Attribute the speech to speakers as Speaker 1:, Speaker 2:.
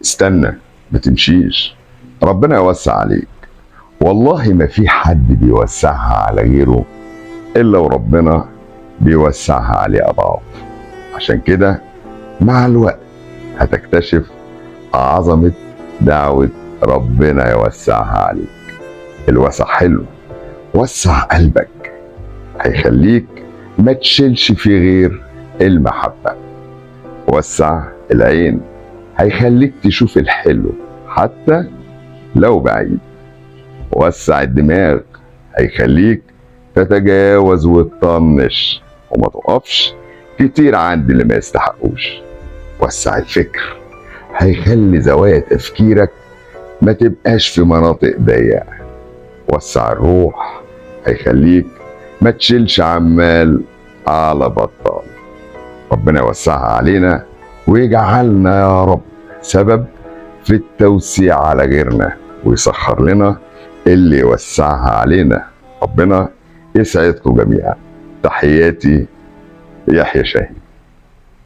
Speaker 1: استنى، ما تمشيش، ربنا يوسع عليك. والله ما في حد بيوسعها على غيره إلا وربنا بيوسعها عليه أضعاف. عشان كده مع الوقت هتكتشف عظمة دعوة ربنا يوسعها عليك. الوسع حلو، وسع قلبك، هيخليك ما تشيلش في غير المحبة. وسع العين، هيخليك تشوف الحلو حتى لو بعيد. وسع الدماغ، هيخليك تتجاوز وتطنش وما تقفش كتير عند اللي ما يستحقوش. وسع الفكر، هيخلي زوايا تفكيرك ما تبقاش في مناطق ضيقة. وسع الروح، هيخليك ما تشيلش عمال على بطال. ربنا يوسعها علينا ويجعلنا يا رب سبب في التوسيع على غيرنا، ويسخر لنا اللي يوسعها علينا. ربنا يسعدكم جميعا. تحياتي، يحيى شاهين.